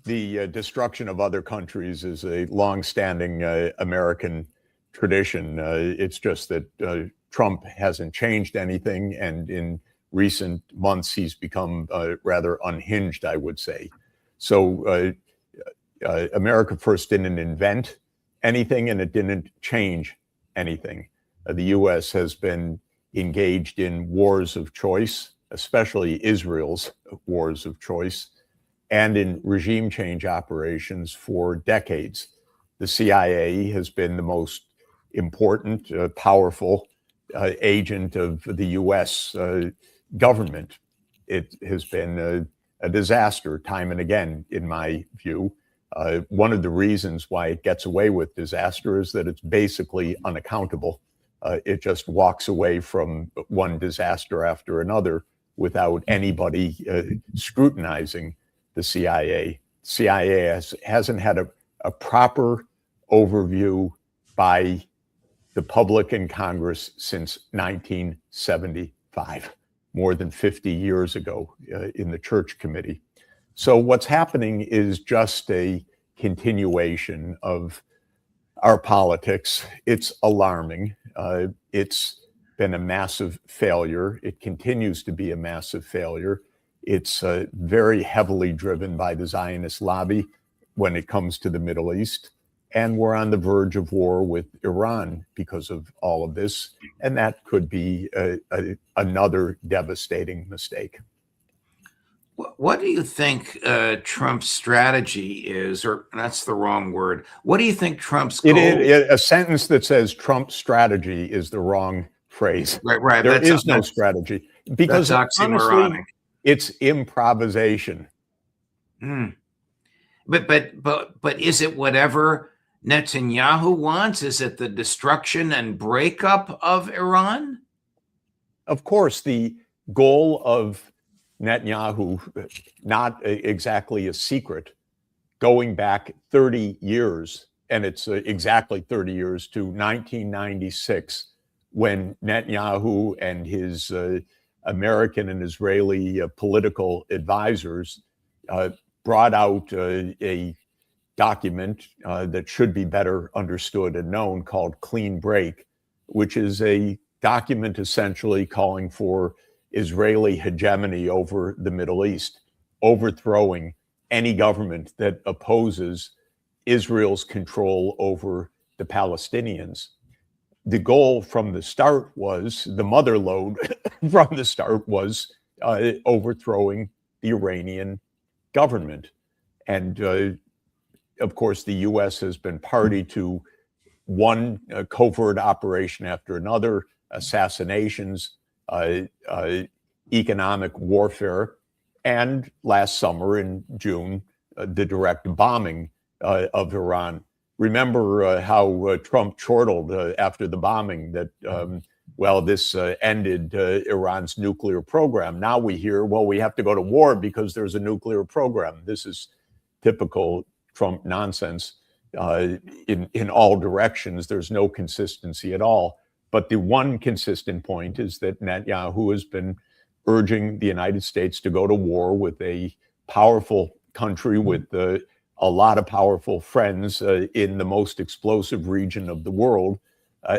the destruction of other countries is a long-standing American tradition. It's just that Trump hasn't changed anything, and in recent months he's become rather unhinged, I would say. So America first didn't invent anything, and it didn't change anything. The U.S. has been engaged in wars of choice, especially Israel's wars of choice, and in regime change operations for decades. The CIA has been the most important, powerful agent of the U.S. Government. It has been a disaster time and again, in my view. One of the reasons why it gets away with disaster is that it's basically unaccountable. It just walks away from one disaster after another without anybody scrutinizing the CIA. CIA hasn't had a proper overview by the public and Congress since 1975, more than 50 years ago in the Church Committee. So what's happening is just a continuation of our politics. It's alarming. It's been a massive failure. It continues to be a massive failure. It's very heavily driven by the Zionist lobby when it comes to the Middle East. And we're on the verge of war with Iran because of all of this. And that could be another devastating mistake. What do you think Trump's strategy is, or that's the wrong word. What do you think Trump's goal? A sentence that says Trump's strategy is the wrong phrase. Right. There is no strategy because honestly, it's improvisation. But is it whatever Netanyahu wants? Is it the destruction and breakup of Iran? Of course, the goal of Netanyahu, not exactly a secret, going back 30 years, and it's exactly 30 years to 1996, when Netanyahu and his American and Israeli political advisors brought out a document that should be better understood and known called Clean Break, which is a document essentially calling for Israeli hegemony over the Middle East, overthrowing any government that opposes Israel's control over the Palestinians. The goal from the start was, the mother lode from the start was overthrowing the Iranian government. And of course, the US has been party to one covert operation after another, assassinations, economic warfare, and last summer in June, the direct bombing of Iran. Remember how Trump chortled after the bombing that, well, this ended Iran's nuclear program. Now we hear, well, we have to go to war because there's a nuclear program. This is typical Trump nonsense in all directions. There's no consistency at all. But the one consistent point is that Netanyahu has been urging the United States to go to war with a powerful country with a lot of powerful friends in the most explosive region of the world.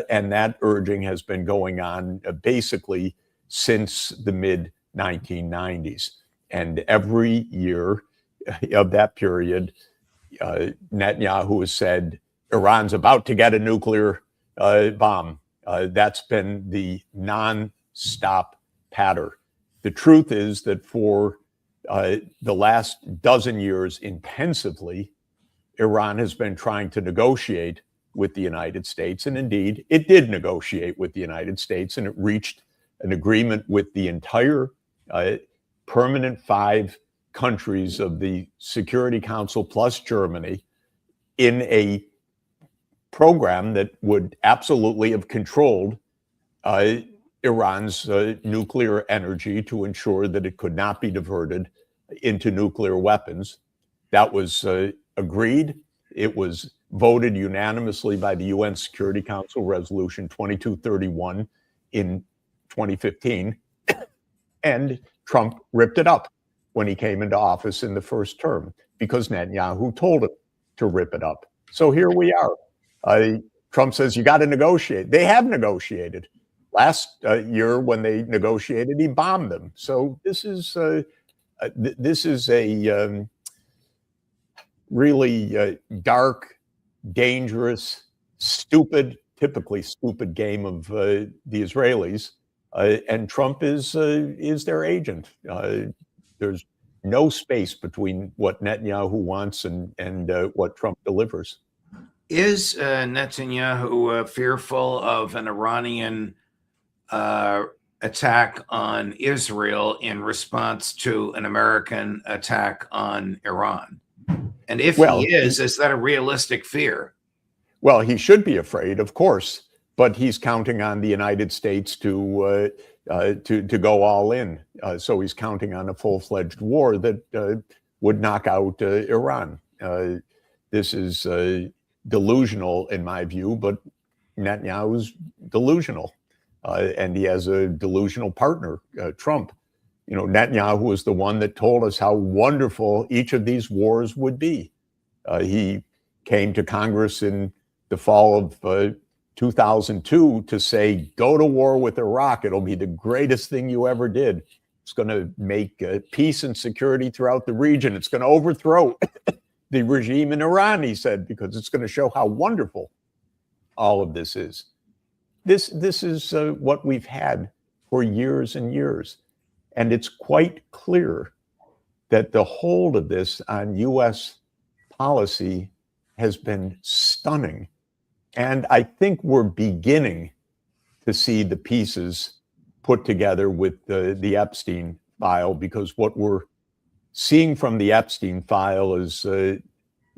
And that urging has been going on basically since the mid-1990s. And every year of that period, Netanyahu has said, Iran's about to get a nuclear bomb. That's been the non-stop pattern. The truth is that for the last dozen years intensively, Iran has been trying to negotiate with the United States. And indeed, it did negotiate with the United States, and it reached an agreement with the entire permanent 5 countries of the Security Council plus Germany in a program that would absolutely have controlled Iran's nuclear energy to ensure that it could not be diverted into nuclear weapons. That was agreed. It was voted unanimously by the UN Security Council, Resolution 2231 in 2015. And Trump ripped it up when he came into office in the first term. because Netanyahu told him to rip it up. So here we are. Trump says, you got to negotiate. They have negotiated. Last year, when they negotiated, he bombed them. So this is a really dark, dangerous, stupid, typically stupid game of the Israelis. And Trump is their agent. There's no space between what Netanyahu wants and what Trump delivers. Is Netanyahu fearful of an Iranian attack on Israel in response to an American attack on Iran? And if he is that a realistic fear? Well, he should be afraid, of course, but he's counting on the United States to go all in. So he's counting on a full-fledged war that would knock out Iran. This is delusional in my view, but Netanyahu's delusional. And he has a delusional partner, Trump. You know, Netanyahu is the one that told us how wonderful each of these wars would be. He came to Congress in the fall of 2002 to say, go to war with Iraq. It'll be the greatest thing you ever did. It's going to make peace and security throughout the region. It's going to overthrow the regime in Iran, he said, because it's going to show how wonderful all of this is. This is what we've had for years and years. And it's quite clear that the hold of this on U.S. policy has been stunning. And I think we're beginning to see the pieces put together with the Epstein file, because what we're seeing from the Epstein file is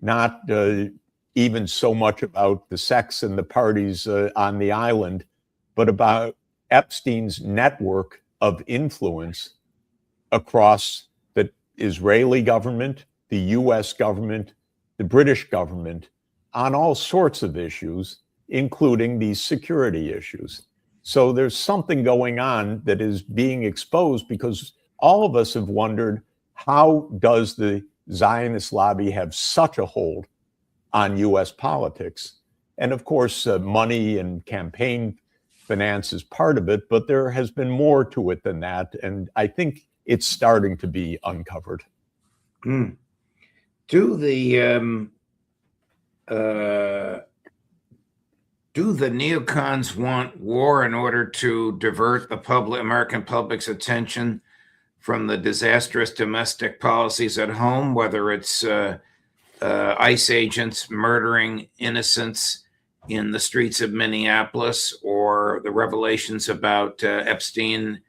not even so much about the sex and the parties on the island, but about Epstein's network of influence across the Israeli government, the US government, the British government, on all sorts of issues, including these security issues. So there's something going on that is being exposed, because all of us have wondered, how does the Zionist lobby have such a hold on US politics? And of course, money and campaign finance is part of it, but there has been more to it than that. And I think it's starting to be uncovered. Do the neocons want war in order to divert the American public's attention from the disastrous domestic policies at home, whether it's ICE agents murdering innocents in the streets of Minneapolis, or the revelations about Epstein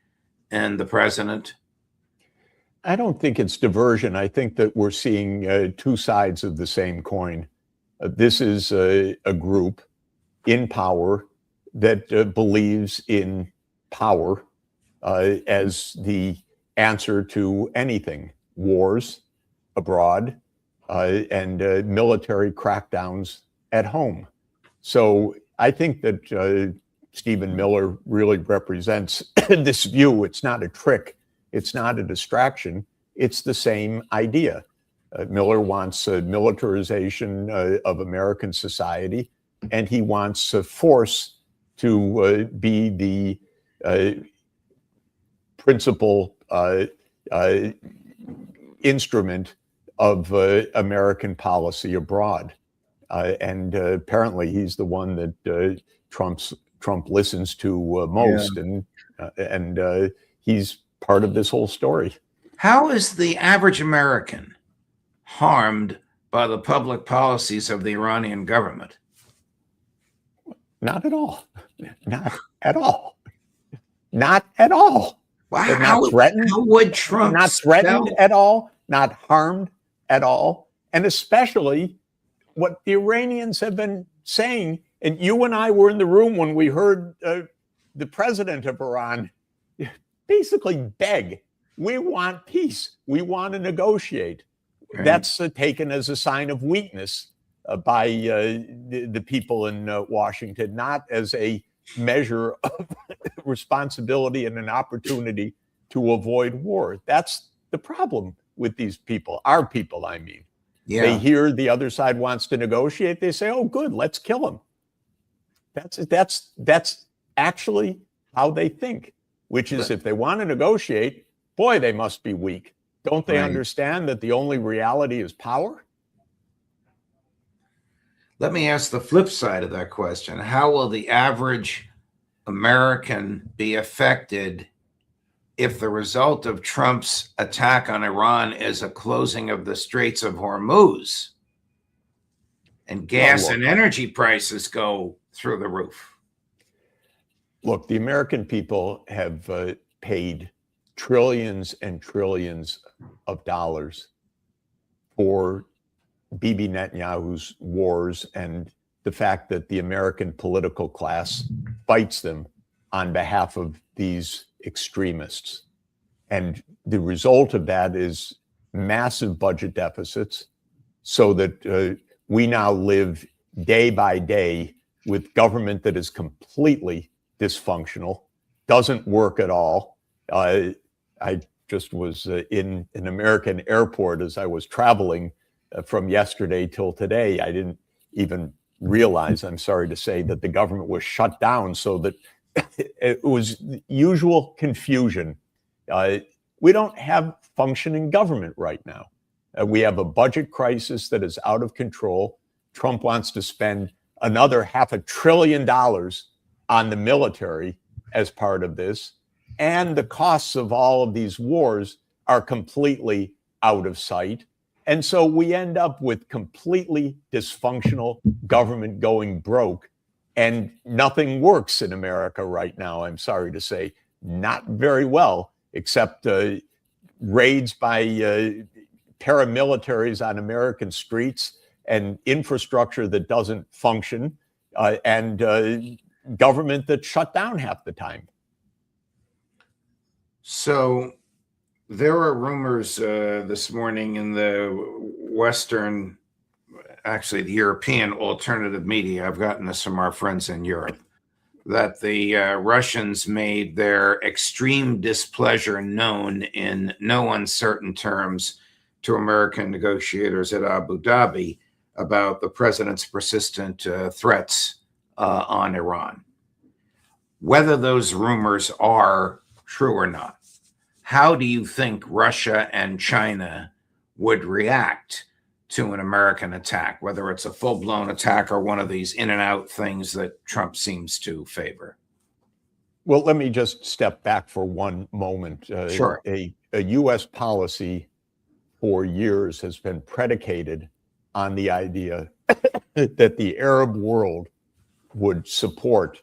and the president? I don't think it's diversion. I think that we're seeing two sides of the same coin. This is a group in power that believes in power as the answer to anything: wars abroad and military crackdowns at home. So I think that Stephen Miller really represents this view. It's not a trick. It's not a distraction. It's the same idea. Miller wants a militarization of American society, and he wants force to be the principal instrument of American policy abroad. And apparently he's the one that Trump listens to most, and he's part of this whole story. How is the average American harmed by the public policies of the Iranian government? Not at all. Not at all. Not at all. Wow. They're not threatened. How would Trump not threatened at all, not harmed at all. And especially what the Iranians have been saying, and you and I were in the room when we heard the president of Iran basically beg, we want peace, we want to negotiate. Right. That's taken as a sign of weakness by the people in Washington, not as a measure of responsibility and an opportunity to avoid war. That's the problem with these people, our people, I mean. They hear the other side wants to negotiate. They say, "Oh, good, let's kill him." That's actually how they think, which is if they want to negotiate, boy, they must be weak. Don't they understand that the only reality is power? Let me ask the flip side of that question. How will the average American be affected if the result of Trump's attack on Iran is a closing of the Straits of Hormuz and gas and energy prices go through the roof? Look, the American people have paid trillions and trillions of dollars for Bibi Netanyahu's wars and the fact that the American political class fights them on behalf of these extremists. And the result of that is massive budget deficits, so that we now live day by day with government that is completely dysfunctional, doesn't work at all. I just was in an American airport as I was traveling from yesterday till today. I didn't even realize, I'm sorry to say, that the government was shut down, so that it was usual confusion. We don't have functioning government right now. We have a budget crisis that is out of control. Trump wants to spend another $500 billion on the military as part of this. And the costs of all of these wars are completely out of sight. And so we end up with completely dysfunctional government going broke, and nothing works in America right now, I'm sorry to say. Not very well, except raids by paramilitaries on American streets and infrastructure that doesn't function, and government that's shut down half the time. So there are rumors this morning in the Western, actually the European alternative media, I've gotten this from our friends in Europe, that the Russians made their extreme displeasure known in no uncertain terms to American negotiators at Abu Dhabi about the president's persistent threats on Iran. Whether those rumors are true or not, how do you think Russia and China would react to an American attack, whether it's a full-blown attack or one of these in and out things that Trump seems to favor? Well, let me just step back for one moment. Sure. A U.S. policy for years has been predicated on the idea that the Arab world would support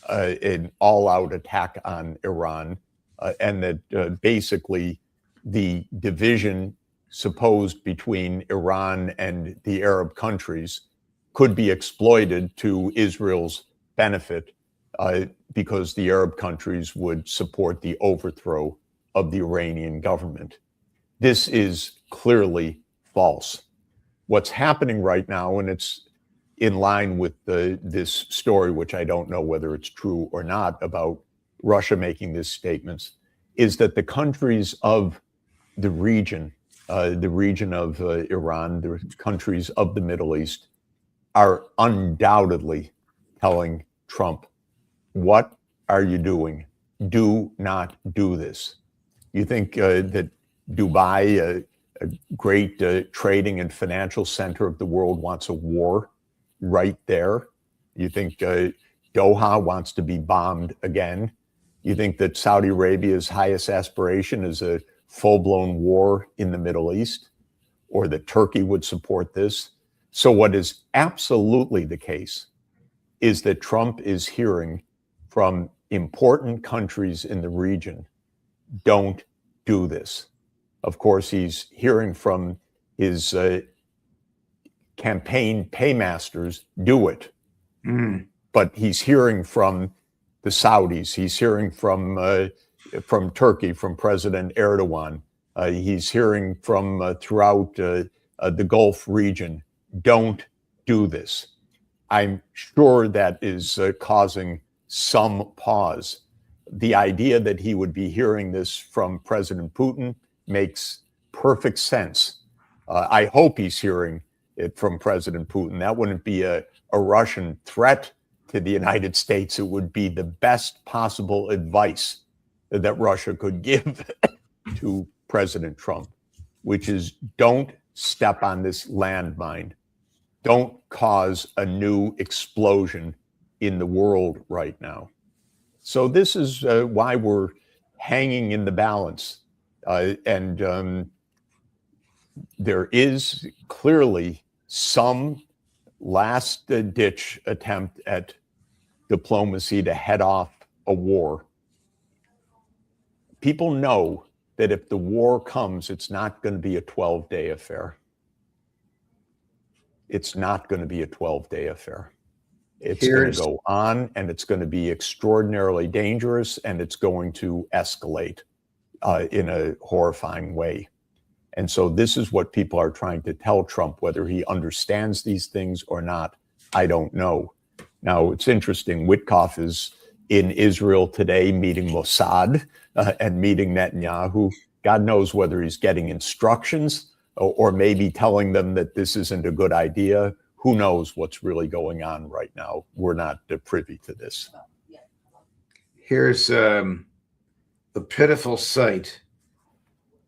an all-out attack on Iran, and that basically the division supposed between Iran and the Arab countries could be exploited to Israel's benefit, because the Arab countries would support the overthrow of the Iranian government. This is clearly false. What's happening right now, and it's in line with this story, which I don't know whether it's true or not, about Russia making these statements, is that the countries of the region of Iran, the countries of the Middle East, are undoubtedly telling Trump, what are you doing? Do not do this. You think that Dubai, a great trading and financial center of the world, wants a war right there? You think Doha wants to be bombed again? You think that Saudi Arabia's highest aspiration is a full-blown war in the Middle East, or that Turkey would support this? So what is absolutely the case is that Trump is hearing from important countries in the region, don't do this. Of course, he's hearing from his campaign paymasters, do it. But he's hearing from the Saudis, he's hearing from Turkey, from President Erdogan. He's hearing from throughout the Gulf region, don't do this. I'm sure that is causing some pause. The idea that he would be hearing this from President Putin makes perfect sense. I hope he's hearing it from President Putin. That wouldn't be a Russian threat to the United States. It would be the best possible advice that Russia could give to President Trump, which is don't step on this landmine. Don't cause a new explosion in the world right now. So this is why we're hanging in the balance. There is clearly some last-ditch attempt at diplomacy to head off a war. People know that if the war comes, it's not going to be a 12-day affair. It's not going to be a 12-day affair. It's going to go on, and it's going to be extraordinarily dangerous, and it's going to escalate in a horrifying way. And so this is what people are trying to tell Trump. Whether he understands these things or not, I don't know. Now, it's interesting. Witkoff is in Israel today meeting Mossad and meeting Netanyahu. God knows whether he's getting instructions or maybe telling them that this isn't a good idea. Who knows what's really going on right now? We're not privy to this. Here's the pitiful sight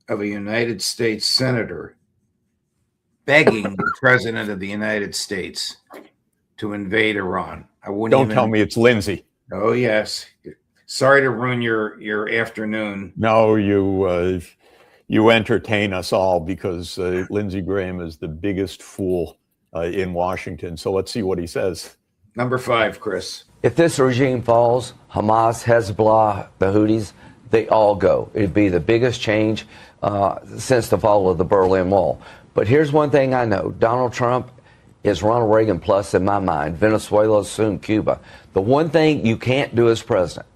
of a United States senator begging the president of the United States to invade Iran. Don't tell me it's Lindsey. Oh, yes. Sorry to ruin your afternoon. No, you entertain us all because Lindsey Graham is the biggest fool in Washington. So let's see what he says. Number 5, Chris. If this regime falls, Hamas, Hezbollah, the Houthis, they all go. It'd be the biggest change since the fall of the Berlin Wall. But here's one thing I know. Donald Trump is Ronald Reagan plus in my mind. Venezuela, soon Cuba. The one thing you can't do as president,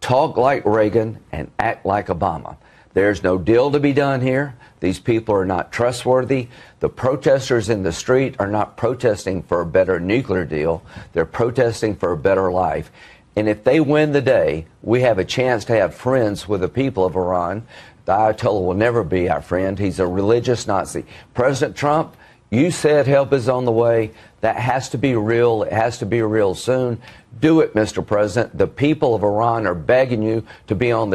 talk like Reagan and act like Obama. There's no deal to be done here. These people are not trustworthy. The protesters in the street are not protesting for a better nuclear deal. They're protesting for a better life. And if they win the day, we have a chance to have friends with the people of Iran. The Ayatollah will never be our friend. He's a religious Nazi. President Trump, you said help is on the way. That has to be real. It has to be real soon. Do it, Mr. President. The people of Iran are begging you to be on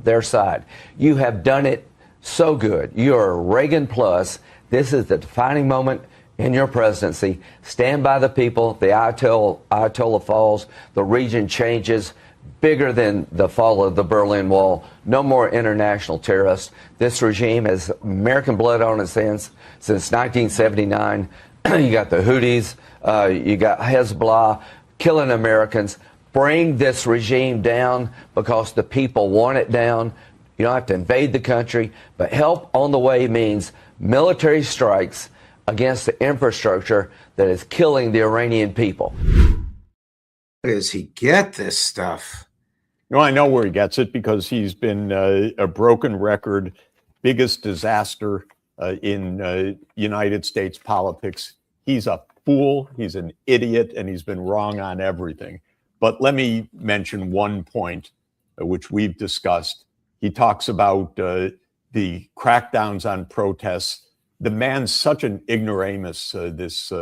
their side. You have done it so good. You are Reagan plus. This is the defining moment in your presidency. Stand by the people. The Ayatollah falls. The region changes. Bigger than the fall of the Berlin Wall. No more international terrorists. This regime has American blood on its hands since 1979. You got the Houthis. You got Hezbollah killing Americans. Bring this regime down because the people want it down. You don't have to invade the country, but help on the way means military strikes against the infrastructure that is killing the Iranian people. Where does he get this stuff? No, I know where he gets it because he's been a broken record, biggest disaster in United States politics. He's a fool, he's an idiot, and he's been wrong on everything. But let me mention one point which we've discussed. He talks about the crackdowns on protests. The man's such an ignoramus, this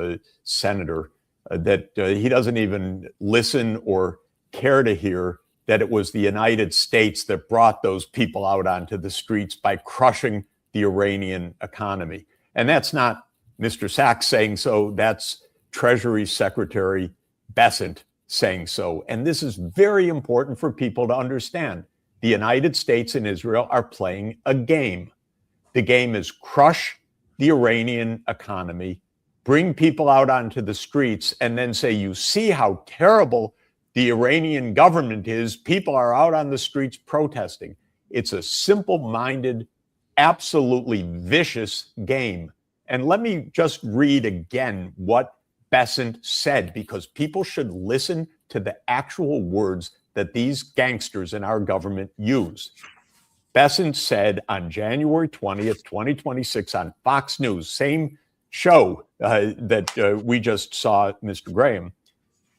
senator, that he doesn't even listen or care to hear that it was the United States that brought those people out onto the streets by crushing the Iranian economy. And that's not Mr. Sachs saying so, that's Treasury Secretary Bessent saying so. And this is very important for people to understand. The United States and Israel are playing a game. The game is crush the Iranian economy, bring people out onto the streets, and then say, you see how terrible the Iranian government is. People are out on the streets protesting. It's a simple-minded, absolutely vicious game. And let me just read again what Bessent said, because people should listen to the actual words that these gangsters in our government use. Bessent said on January 20th, 2026 on Fox News, same show that we just saw Mr. Graham,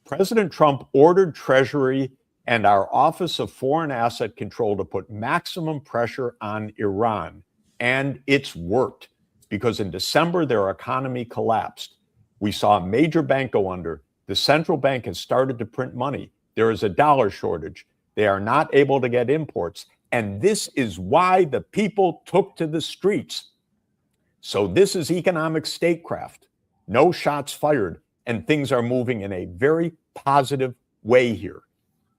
President Trump ordered Treasury and our Office of Foreign Asset Control to put maximum pressure on Iran and it's worked, because in December, their economy collapsed. We saw a major bank go under. The central bank has started to print money. There is a dollar shortage. They are not able to get imports. And this is why the people took to the streets. So this is economic statecraft. No shots fired, and things are moving in a very positive way here.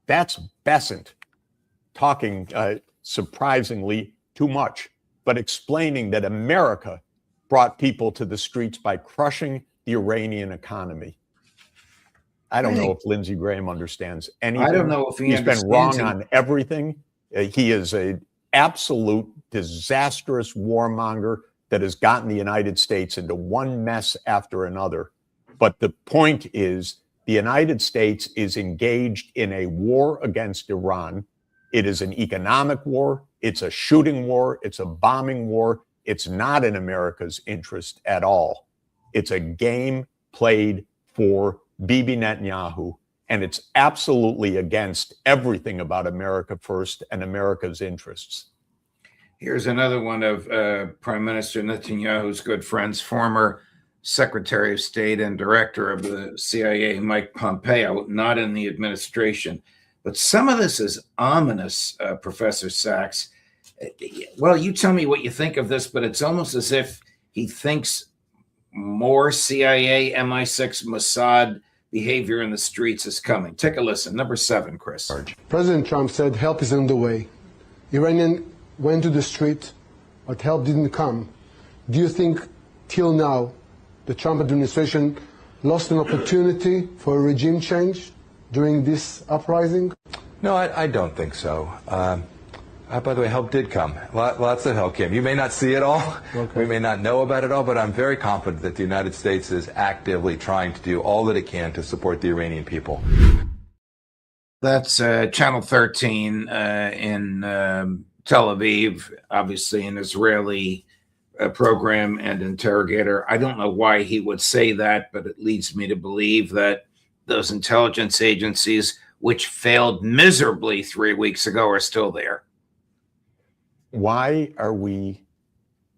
That's Besant talking surprisingly too much, but explaining that America brought people to the streets by crushing the Iranian economy. I don't know if Lindsey Graham understands anything. I don't know if he's been wrong on everything. He is an absolute disastrous warmonger that has gotten the United States into one mess after another. But the point is, the United States is engaged in a war against Iran. It is an economic war. It's a shooting war. It's a bombing war. It's not in America's interest at all. It's a game played for Bibi Netanyahu, and it's absolutely against everything about America first and America's interests. Here's another one of Prime Minister Netanyahu's good friends, former Secretary of State and Director of the CIA, Mike Pompeo, not in the administration. But some of this is ominous, Professor Sachs. Well, you tell me what you think of this, but it's almost as if he thinks more CIA, MI6, Mossad behavior in the streets is coming. Take a listen. Number 7, Chris. President Trump said help is on the way. Iranian went to the street, but help didn't come. Do you think till now the Trump administration lost an opportunity for a regime change during this uprising? No, I don't think so. By the way, help did come. Lots of help came. You may not see it all. Okay. We may not know about it all, but I'm very confident that the United States is actively trying to do all that it can to support the Iranian people. That's Channel 13 in Tel Aviv, obviously an Israeli program and interrogator. I don't know why he would say that, but it leads me to believe that those intelligence agencies, which failed miserably 3 weeks ago, are still there. Why are we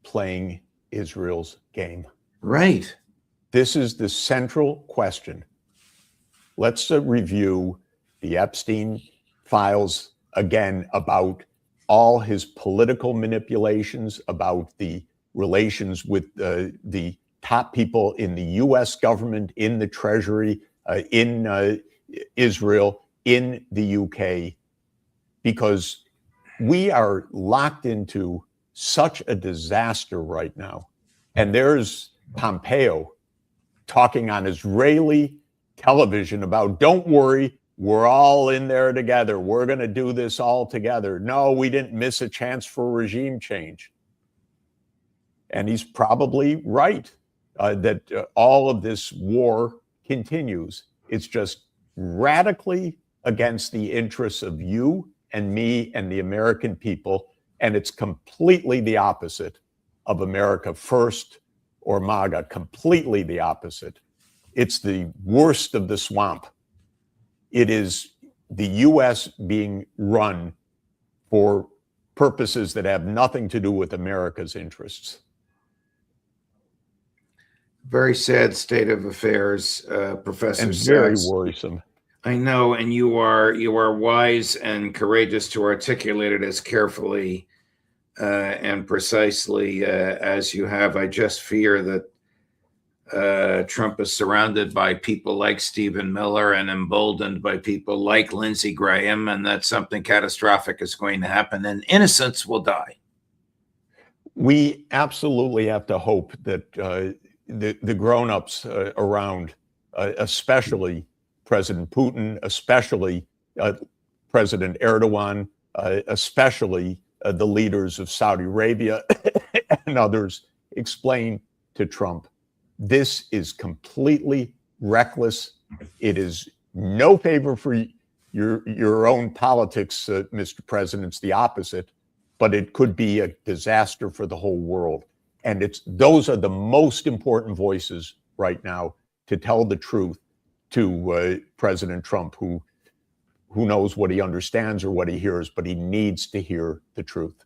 playing Israel's game? Right. This is the central question. Let's review the Epstein files again about all his political manipulations, about the relations with the top people in the US government, in the Treasury, in Israel, in the UK, because we are locked into such a disaster right now. And there's Pompeo talking on Israeli television about, don't worry, we're all in there together. We're going to do this all together. No, we didn't miss a chance for regime change. And he's probably right that all of this war continues. It's just radically against the interests of you and me and the American people. And it's completely the opposite of America First or MAGA, completely the opposite. It's the worst of the swamp. It is the US being run for purposes that have nothing to do with America's interests. Very sad state of affairs, Professor And Sachs. very worrisome. I know, and you are wise and courageous to articulate it as carefully and precisely as you have. I just fear that Trump is surrounded by people like Stephen Miller and emboldened by people like Lindsey Graham, and that something catastrophic is going to happen and innocents will die. We absolutely have to hope that the grown-ups around, especially President Putin, especially President Erdogan, especially the leaders of Saudi Arabia and others, explain to Trump, this is completely reckless. It is no favor for your own politics, Mr. President. It's the opposite, but it could be a disaster for the whole world. And those are the most important voices right now to tell the truth to President Trump, who knows what he understands or what he hears, but he needs to hear the truth.